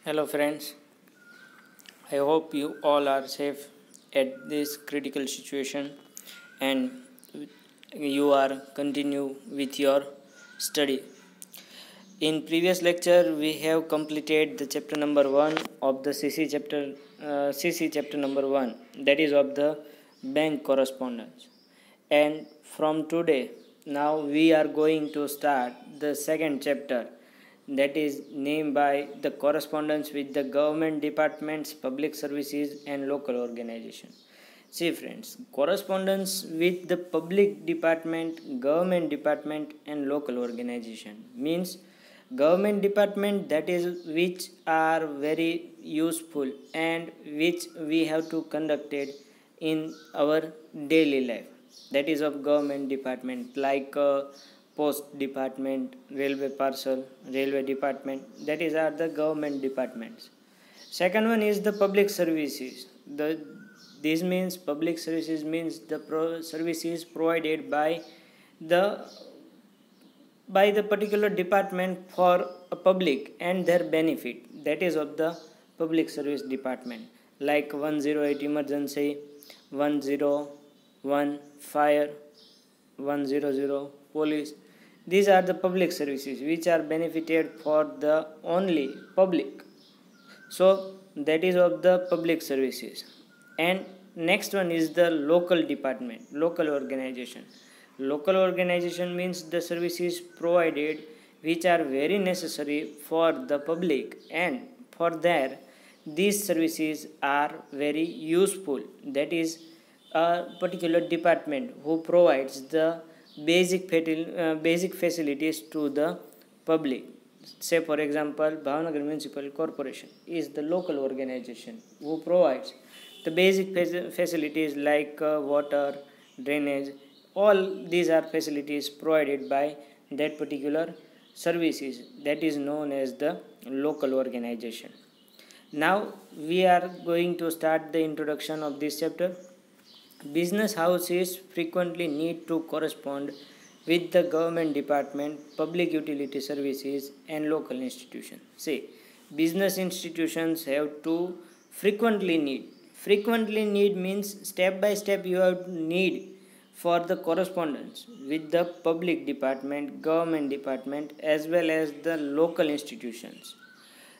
Hello friends, I hope you all are safe at this critical situation and you are continue with your study. In previous lecture we have completed the chapter number 1 of the CC chapter number 1, that is of the bank correspondence. And from today now we are going to start the second chapter, that is named by the correspondence with the government departments, public services and local organization. See friends, correspondence with the public department, government department and local organization means government department, that is which are very useful and which we have to conduct it in our daily life, that is of government department, like post department, railway parcel, railway department, that is are the government departments. Second one is the public services. This means public services means the services provided the by the particular department for a public and their benefit, that is of the public service department, like 108 emergency, 101 fire, 100 police. These are the public services which are benefited for the only public, so that is of the public services. And next one is the local department, local organization. Local organization means the services provided which are very necessary for the public, and for there these services are very useful, that is a particular department who provides the basic facilities to the public. Say for example, Bhavnagar Municipal Corporation is the local organization who provides the basic facilities like water, drainage. All these are facilities provided by that particular services, that is known as the local organization. Now we are going to start the introduction of this chapter. Business houses frequently need to correspond with the government department, public utility services and local institutions. See, business institutions have to frequently need. Frequently need means step by step you have need for the correspondence with the public department, government department as well as the local institutions.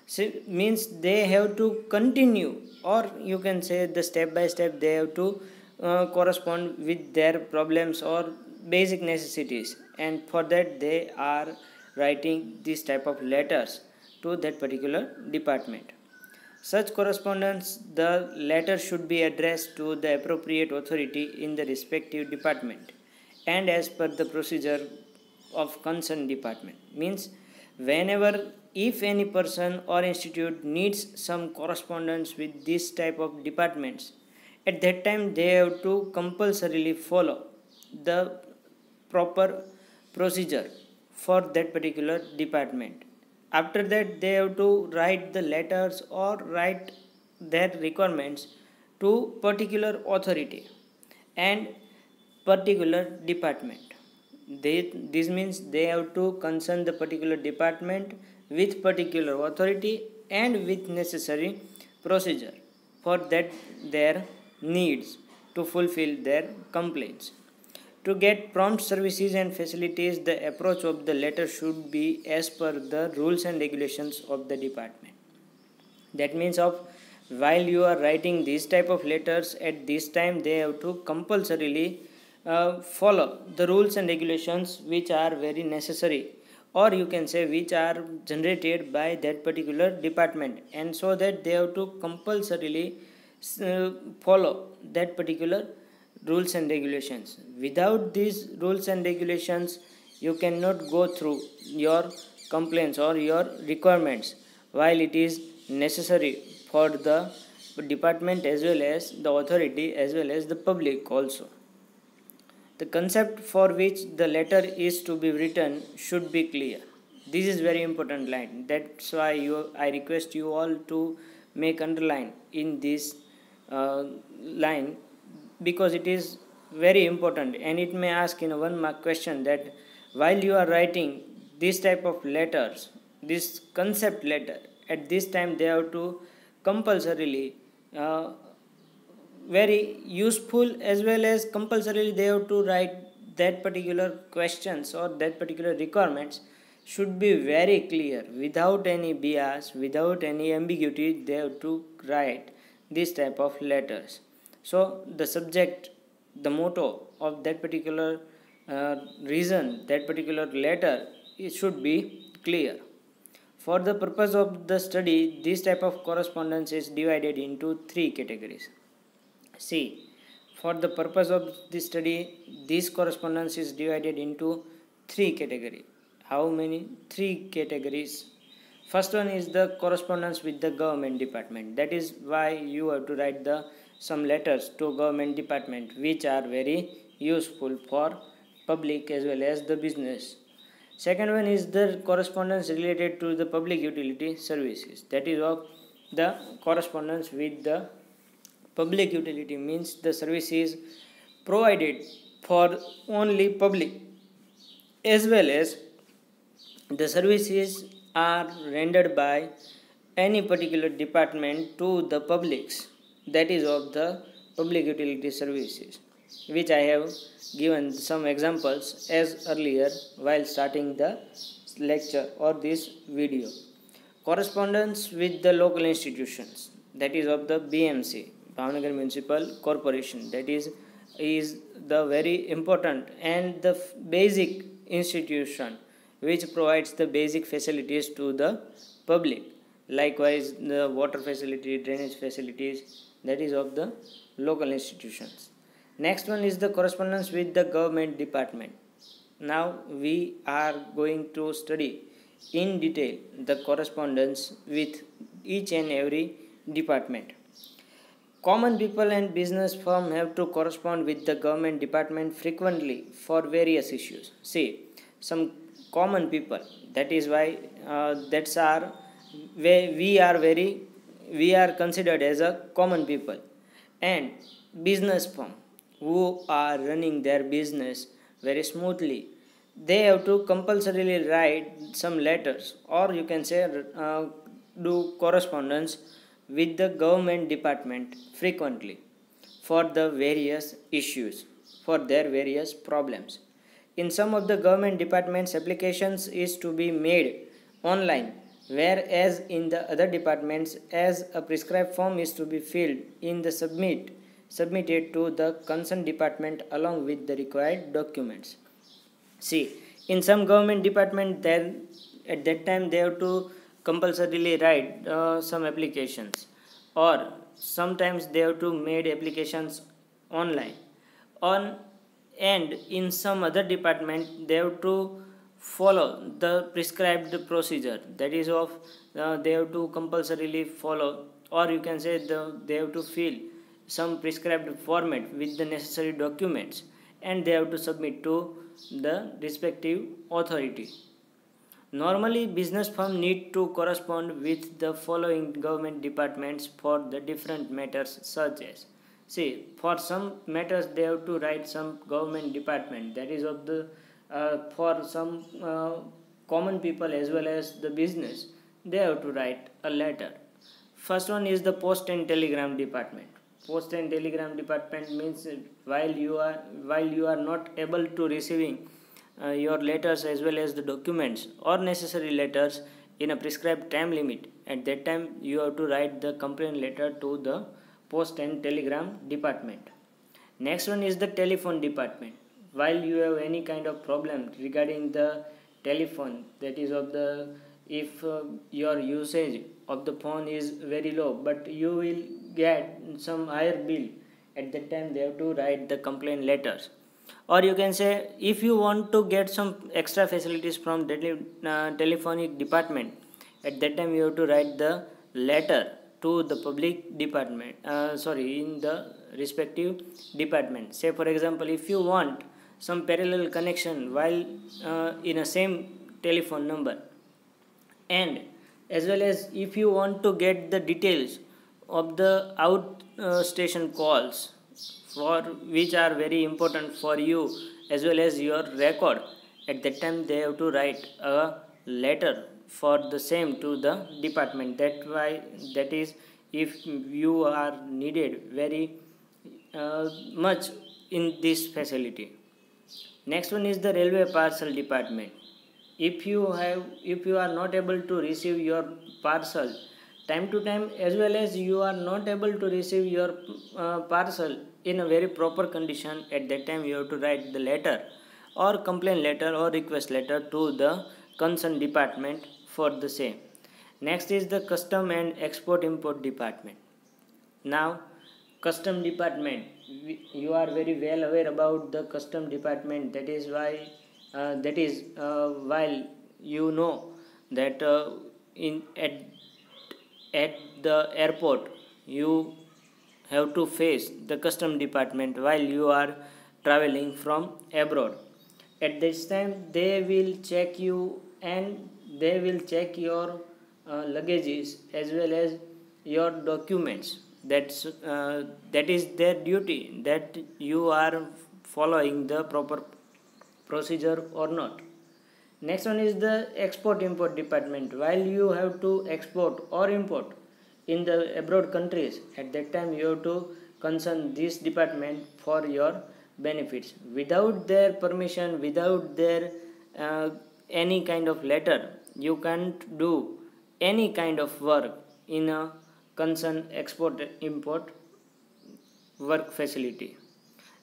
So means they have to continue, or you can say the step by step they have to correspond with their problems or basic necessities, and for that they are writing this type of letters to that particular department. Such correspondence, the letter should be addressed to the appropriate authority in the respective department and as per the procedure of concerned department. Means whenever if any person or institute needs some correspondence with this type of departments, at that time they have to compulsorily follow the proper procedure for that particular department. After that they have to write the letters or write their requirements to particular authority and particular department. This means they have to concern the particular department with particular authority and with necessary procedure for that their needs to fulfill their complaints. To get prompt services and facilities, the approach of the letter should be as per the rules and regulations of the department. That means of while you are writing these type of letters, at this time they have to compulsorily follow the rules and regulations which are very necessary, or you can say which are generated by that particular department, and so that they have to compulsorily follow that particular rules and regulations. Without these rules and regulations you cannot go through your complaints or your requirements, while it is necessary for the department as well as the authority as well as the public also. The concept for which the letter is to be written should be clear. This is very important line, that's why I request you all to make underline in this line, because it is very important and it may ask in a 1 mark question that while you are writing this type of letters, this concept letter, at this time they have to compulsorily very useful as well as compulsorily they have to write that particular questions or that particular requirements should be very clear without any bias, without any ambiguity. They have to write this type of letters. So the subject, the motto of that particular reason, that particular letter, it should be clear. For the purpose of the study, this type of correspondence is divided into three categories. See, for the purpose of this study, this correspondence is divided into three categories. How many? Three categories. First one is the correspondence with the government department. That is why you have to write some letters to government department which are very useful for public as well as the business. Second one is the correspondence related to the public utility services. That is of the correspondence with the public utility, means the service is provided for only public as well as the services are rendered by any particular department to the publics. That is of the public utility services, which I have given some examples as earlier while starting the lecture or this video. Correspondence with the local institutions, that is of the BMC, Bhavnagar Municipal Corporation. That is the very important and the basic institution which provides the basic facilities to the public. Likewise, the water facility, drainage facilities, that is of the local institutions. Next one is the correspondence with the government department. Now we are going to study in detail the correspondence with each and every department. Common people and business firms have to correspond with the government department frequently for various issues. See, some common people, that is why we are considered as a common people, and business firm who are running their business very smoothly, they have to compulsorily write some letters, or you can say do correspondence with the government department frequently for the various issues, for their various problems. In some of the government departments, applications is to be made online, whereas in the other departments, as a prescribed form is to be filled in the submitted to the concerned department along with the required documents. See, in some government department, then at that time they have to compulsorily write some applications, or sometimes they have to make applications online. And in some other department they have to follow the prescribed procedure, that is of they have to compulsorily follow, or you can say they have to fill some prescribed format with the necessary documents, and they have to submit to the respective authority. Normally, business firms need to correspond with the following government departments for the different matters, such as, see, for some matters they have to write some government department, that is of the for some common people as well as the business, they have to write a letter. First one is the post and telegram department. Post and telegram department means while you are not able to receiving your letters as well as the documents or necessary letters in a prescribed time limit, at that time you have to write the complaint letter to the post and telegram department. Next one is the telephone department. While you have any kind of problem regarding the telephone, that is of the if your usage of the phone is very low but you will get some higher bill, at that time they have to write the complaint letters. Or you can say if you want to get some extra facilities from the telephonic department, at that time you have to write the letter to the public department, in the respective department. Say for example, if you want some parallel connection while in a same telephone number, and as well as if you want to get the details of the outstation calls for which are very important for you as well as your record, at that time they have to write a letter for the same to the department. That is, if you are needed very much in this facility. Next one is the railway parcel department. If you are not able to receive your parcel time to time, as well as you are not able to receive your parcel in a very proper condition, at that time you have to write the letter or complaint letter or request letter to the concerned department for the same. Next is the custom and export import department. Now, custom department, you are very well aware about the custom department. That is while you know that in at the airport you have to face the custom department while you are traveling from abroad. At this time they will check you, and they will check your luggages as well as your documents. That is their duty, that you are following the proper procedure or not. Next one is the export import department. While you have to export or import in the abroad countries, at that time you have to concern this department for your benefits. Without their permission, without their any kind of letter, you can't do any kind of work in a concern export import work facility.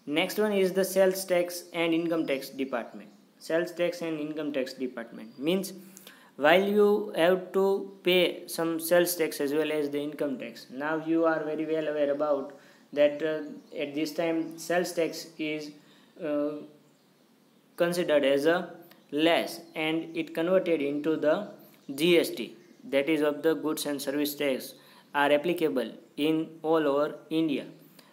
Next one is the sales tax and income tax department. Sales tax and income tax department means while you have to pay some sales tax as well as the income tax. Now you are very well aware about that at this time sales tax is considered as a less, and it converted into the GST, that is of the goods and service tax, are applicable in all over India.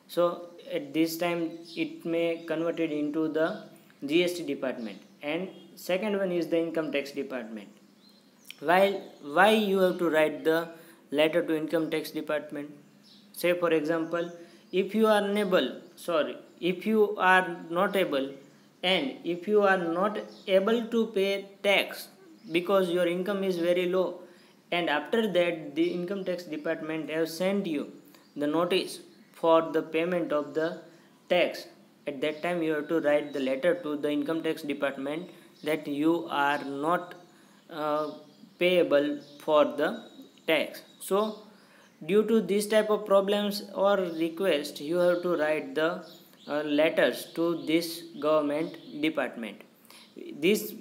So at this time it may converted into the GST department. And second one is the income tax department. Why you have to write the letter to income tax department? Say for example, if you are not able, and if you are not able to pay tax because your income is very low, and after that the income tax department have sent you the notice for the payment of the tax, at that time you have to write the letter to the income tax department that you are not payable for the tax. So due to this type of problems or request, you have to write the letters to this government department. This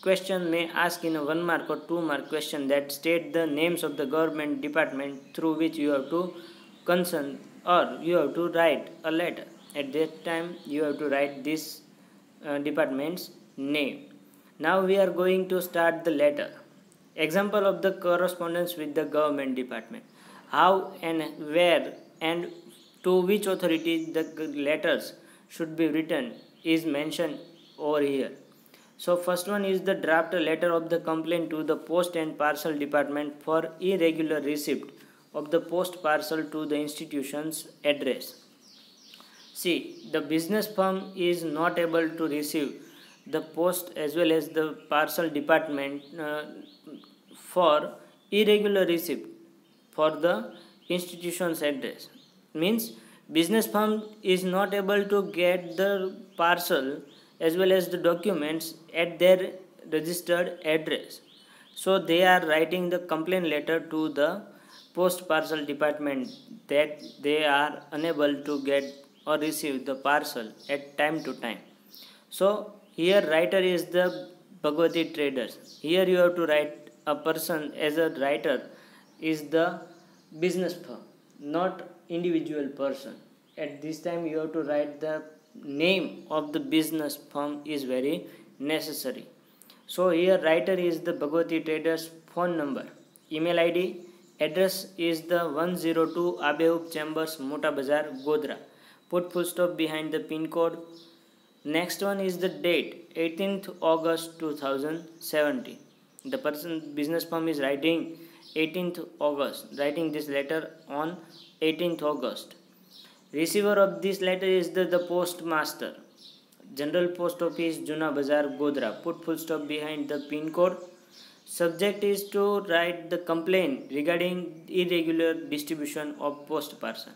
question may ask in a 1 mark or 2 mark question that state the names of the government department through which you have to concern, or you have to write a letter. At that time you have to write this department's name. Now we are going to start the letter. Example of the correspondence with the government department. How and where and to which authority the letters should be written is mentioned over here. So first one is the draft letter of the complaint to the post and parcel department for irregular receipt of the post parcel to the institution's address. See, the business firm is not able to receive the post as well as the parcel department for irregular receipt for the institution's address. Means business firm is not able to get the parcel as well as the documents at their registered address. So they are writing the complaint letter to the post parcel department that they are unable to get or receive the parcel at time to time. So here writer is the Bhagwati Traders. Here you have to write a person as a writer is the business firm, not individual person. At this time you have to write the name of the business firm is very necessary. So here writer is the Bhagwati Traders, phone number, email ID, address is the 102 Abehub Chambers, Mota Bazar, Godhra. Put full stop behind the pin code. Next one is the date, 18th August 2017. The person business firm is writing 18th August, writing this letter on 18th August. Receiver of this letter is the postmaster. General Post Office, Juna Bazar, Godhra. Put full stop behind the pin code. Subject is to write the complaint regarding irregular distribution of post parcel.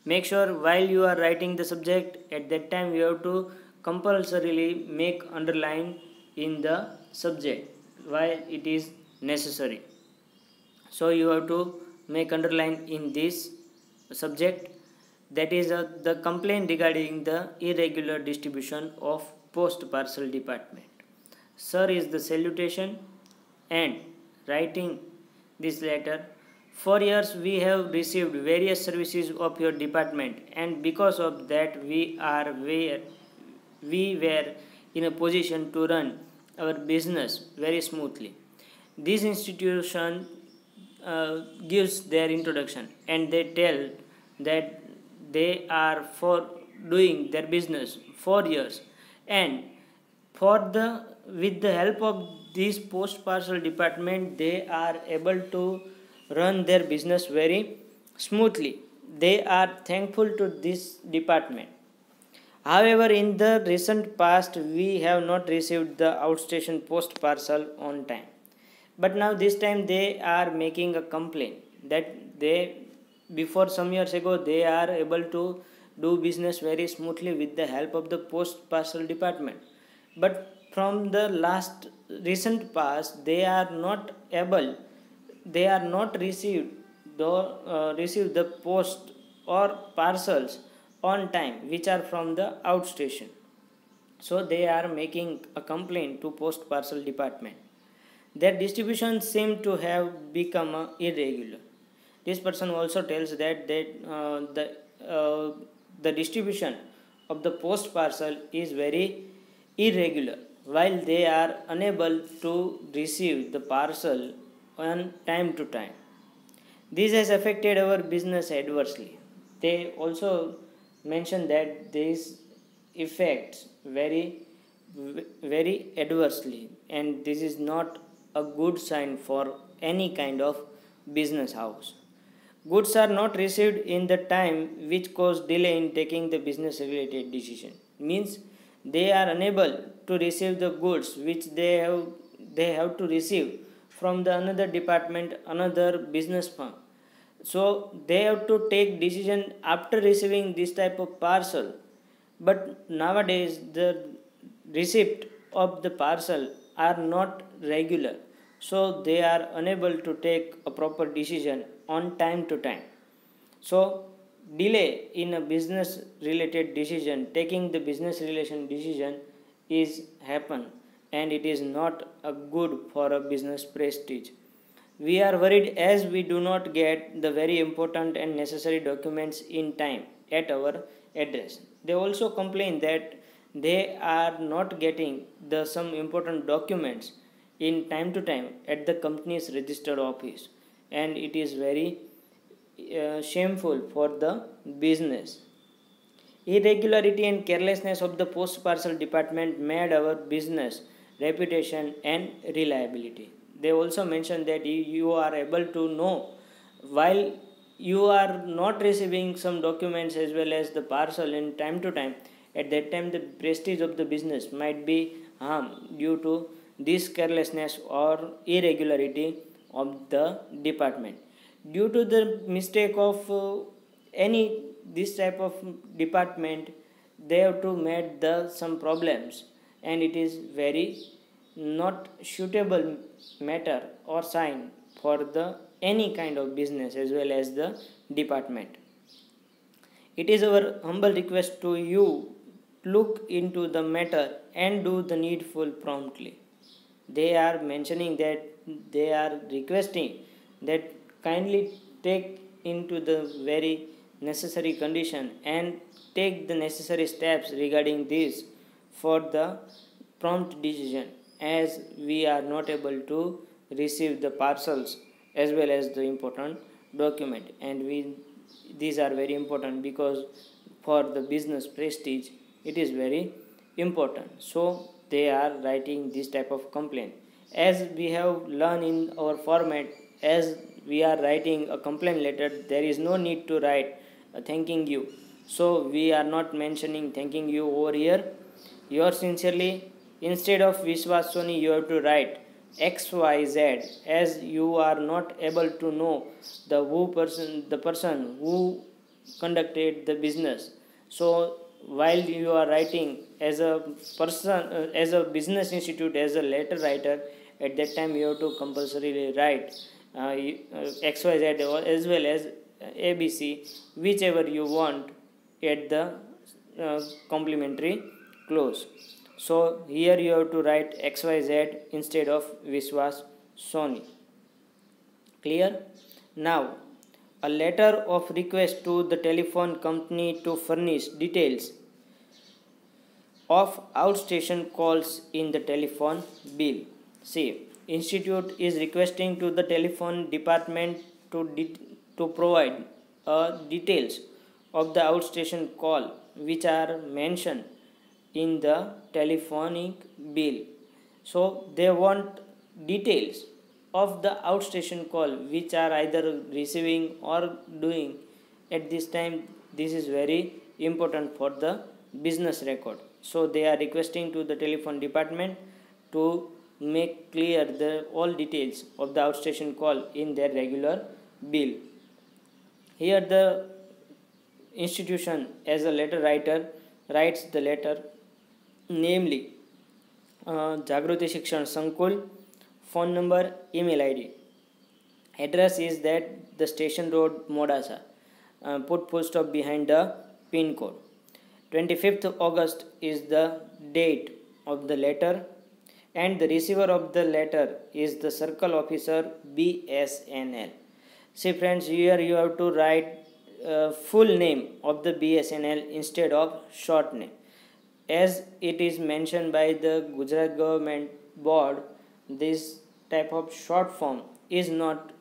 Make sure while you are writing the subject, at that time you have to compulsorily make underline in the subject while it is necessary. So you have to make underline in this subject, that is the complaint regarding the irregular distribution of post parcel department. Sir is the salutation and writing this letter. For years we have received various services of your department, and because of that we were in a position to run our business very smoothly. This institution gives their introduction, and they tell that they are for doing their business for years, and for the with the help of this post parcel department they are able to run their business very smoothly. They are thankful to this department. However, in the recent past we have not received the outstation post parcel on time, but now this time they are making a complaint that they, before some years ago, they are able to do business very smoothly with the help of the post parcel department, but from the last recent past they are not able, they are not receive the post or parcels on time which are from the outstation. So they are making a complaint to post parcel department. Their distribution seem to have become irregular. This person also tells that the distribution of the post parcel is very irregular, while they are unable to receive the parcel on time to time. This has affected our business adversely. They also mention that this affects very adversely, and this is not a good sign for any kind of business house. Goods are not received in the time, which cause delay in taking the business related decision. Means they are unable to receive the goods which they have to receive from the another department, another business firm. So they have to take decision after receiving this type of parcel. But nowadays the receipt of the parcel are not regular, so they are unable to take a proper decision on time to time. So delay in a business related decision, taking the business relation decision is happen, and it is not a good for a business prestige. We are worried as we do not get the very important and necessary documents in time at our address. They also complain that they are not getting the some important documents in time to time at the company's registered office, and it is very shameful for the business. Irregularity and carelessness of the post parcel department made our business reputation and reliability. They also mention that you are able to know while you are not receiving some documents as well as the parcel in time to time. At that time, the prestige of the business might be harmed due to this carelessness or irregularity of the department. Due to the mistake of any this type of department, they have to make the some problems, and it is very not suitable matter or sign for the any kind of business as well as the department. It is our humble request to you, look into the matter and do the needful promptly. They are mentioning that they are requesting that kindly take into the very necessary condition and take the necessary steps regarding this for the prompt decision, as we are not able to receive the parcels as well as the important document, and these are very important because for the business prestige it is very important. So they are writing this type of complaint. As we have learned in our format, as we are writing a complaint letter, there is no need to write thanking you, so we are not mentioning thanking you over here. Yours sincerely, instead of Vishwas Soni you have to write XYZ, as you are not able to know the person who conducted the business. So while you are writing as a person, as a business institute, as a letter writer, at that time you have to compulsorily write XYZ as well as ABC, whichever you want at the complementary clause. So here you have to write XYZ instead of Vishwas Soni. Clear? Now, a letter of request to the telephone company to furnish details of outstation calls in the telephone bill. See, institute is requesting to the telephone department to provide details of the outstation call which are mentioned in the telephonic bill. So they want details of the outstation call which are either receiving or doing at this time. This is very important for the business record. So they are requesting to the telephone department to make clear the all details of the outstation call in their regular bill. Here the institution as a letter writer writes the letter, namely Jagruti Shikshan Sankul, phone number, email ID. Address is that the Station Road, Modasa. Put full stop behind the pin code. 25th August is the date of the letter, and the receiver of the letter is the circle officer BSNL. See friends, here you have to write full name of the BSNL instead of short name. As it is mentioned by the Gujarat government board, this type of short form is not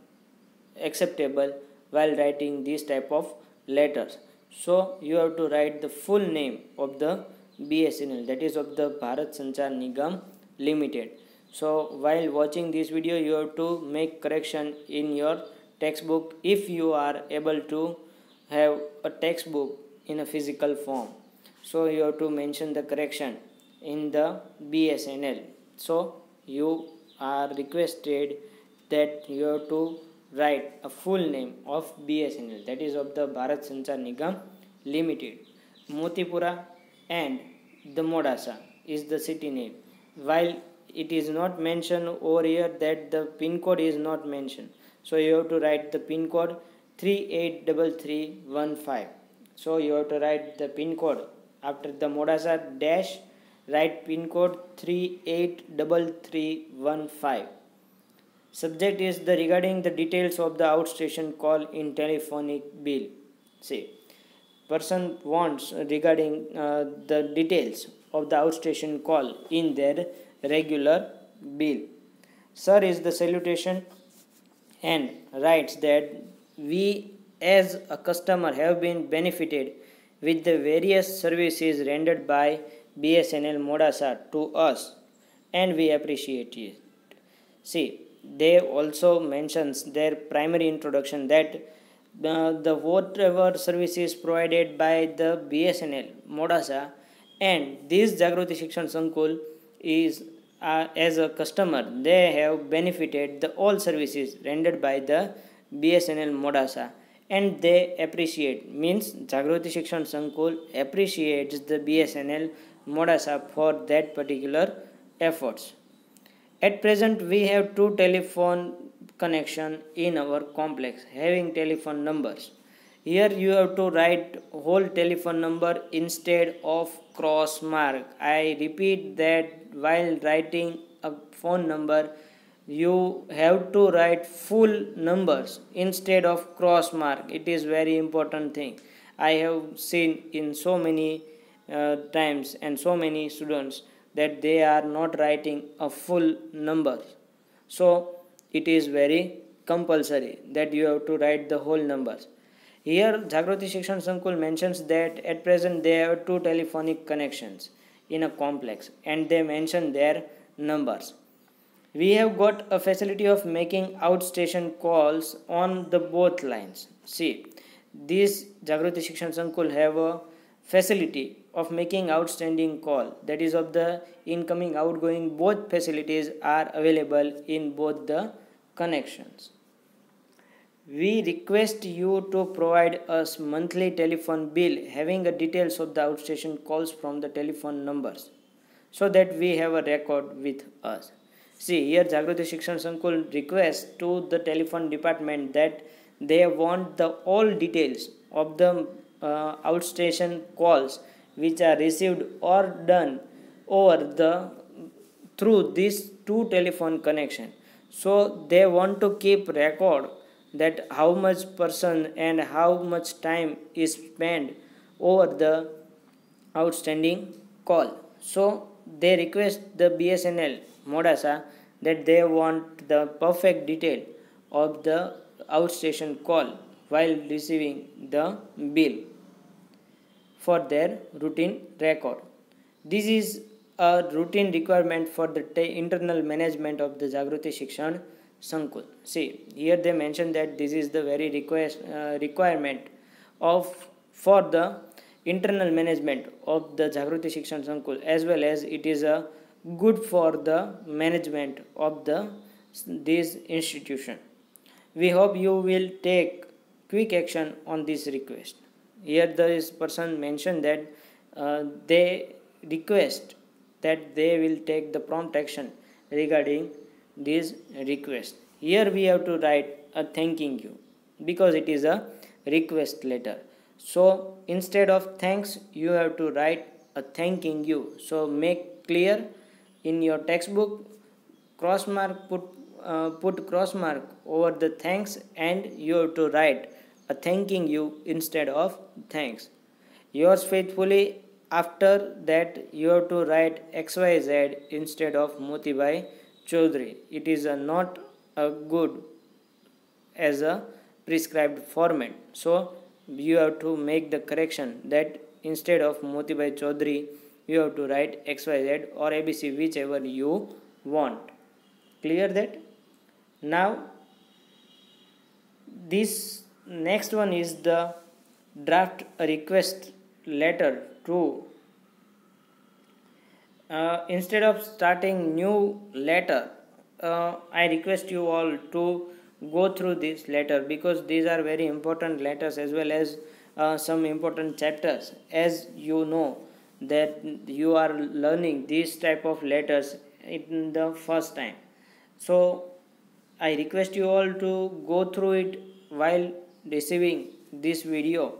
acceptable while writing this type of letters. So you have to write the full name of the BSNL, that is of the Bharat Sanchar Nigam Limited. So while watching this video, you have to make correction in your textbook if you are able to have a textbook in a physical form. So you have to mention the correction in the BSNL. So you are requested that you have to write a full name of BSNL, that is of the Bharat Sanchar Nigam Limited. Motipura and the Modasa is the city name. While it is not mentioned over here that the pin code is not mentioned, so you have to write the pin code 383315. So you have to write the pin code after the Modasa dash, write pin code 383315. Subject is the regarding the details of the outstation call in telephonic bill. See, person wants regarding the details of the outstation call in their regular bill. Sir is the salutation and writes that we as a customer have been benefited with the various services rendered by BSNL Modasa to us, and we appreciate it. See, they also mentions their primary introduction that the whatever services provided by the BSNL Modasa and this Jagruti Shikshan Sankul is as a customer, they have benefited the all services rendered by the BSNL Modasa, and they appreciate, means Jagruti Shikshan Sankul appreciates the BSNL Modasa for that particular efforts. At present, we have two telephone connection in our complex having telephone numbers. Here you have to write whole telephone number instead of cross mark. I repeat that while writing a phone number, you have to write full numbers instead of cross mark. It is very important thing. I have seen in so many times and so many students that they are not writing a full number. So it is very compulsory that you have to write the whole numbers. Here Jagruti Shikshan Sankul mentions that at present they have two telephonic connections in a complex and they mention their numbers. We have got a facility of making outstation calls on the both lines. See, this Jagruti Shikshan Sankul have facility of making outstanding call, that is of the incoming outgoing, both facilities are available in both the connections. We request you to provide us monthly telephone bill having the details of the outstation calls from the telephone numbers, so that we have a record with us. See, here Jagruti Shikshan Sankul requests to the telephone department that they want the all details of the outstation calls which are received or done over the through these two telephone connection. So they want to keep record that how much person and how much time is spent over the outstanding call. So they request the BSNL Modasa that they want the perfect detail of the outstation call while receiving the bill for their routine record. This is a routine requirement for the internal management of the Jagruti Shikshan Sankul. See, here they mention that this is the very requirement of for the internal management of the Jagruti Shikshan Sankul, as well as it is a good for the management of this institution. We hope you will take quick action on this request. Here this person mentioned that they request that they will take the prompt action regarding this request. Here we have to write a thanking you because it is a request letter. So instead of thanks you have to write a thanking you. So make clear in your textbook, cross mark, put cross mark over the thanks, and you have to write a thanking you instead of thanks. Yours faithfully. After that you have to write XYZ instead of Motibai Chaudhary. It is not a good as a prescribed format. So you have to make the correction that instead of Motibai Chaudhary you have to write XYZ or ABC, whichever you want. Clear that? Now this next one is the draft a request letter to instead of starting new letter, I request you all to go through this letter because these are very important letters as well as some important chapters, as you know that you are learning these type of letters in the first time. So I request you all to go through it while receiving this video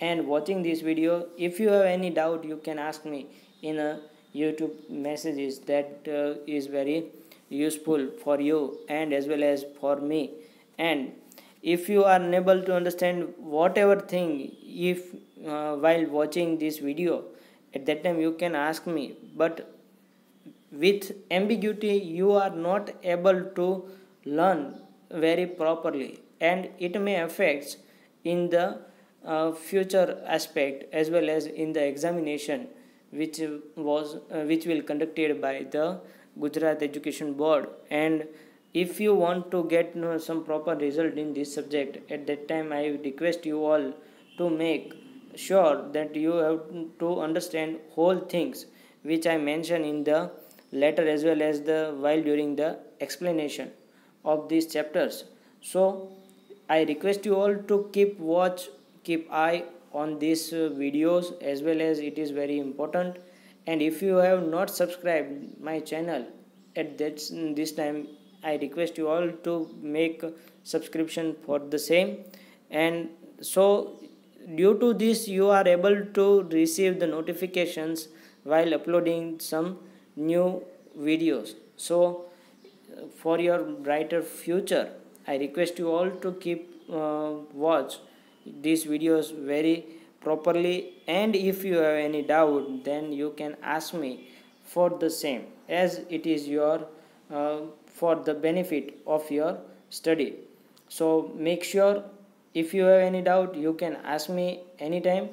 and watching this video. If you have any doubt you can ask me in a YouTube messages. That is very useful for you and as well as for me. And if you are unable to understand whatever thing if while watching this video, at that time you can ask me, but with ambiguity you are not able to learn very properly and it may affect in the future aspect as well as in the examination which will conducted by the Gujarat Education Board. And if you want to get some proper result in this subject, at that time I request you all to make sure that you have to understand whole things which I mentioned in the letter as well as the while during the explanation of these chapters. So I request you all to keep eye on these videos as well as it is very important. And if you have not subscribed my channel at this time, I request you all to make subscription for the same. And so due to this you are able to receive the notifications while uploading some new videos. So for your brighter future I request you all to keep watch these videos very properly, and if you have any doubt then you can ask me for the same, as it is your for the benefit of your study. So make sure if you have any doubt you can ask me anytime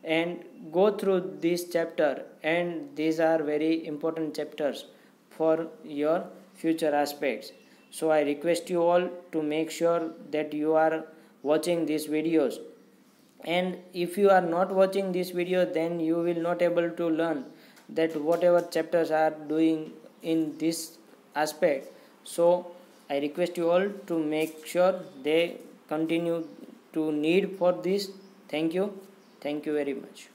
and go through this chapter, and these are very important chapters for your future aspects. So I request you all to make sure that you are watching these videos and if you are not watching this video, then you will not able to learn that whatever chapters are doing in this aspect. So I request you all to make sure they continue to need for this. Thank you very much.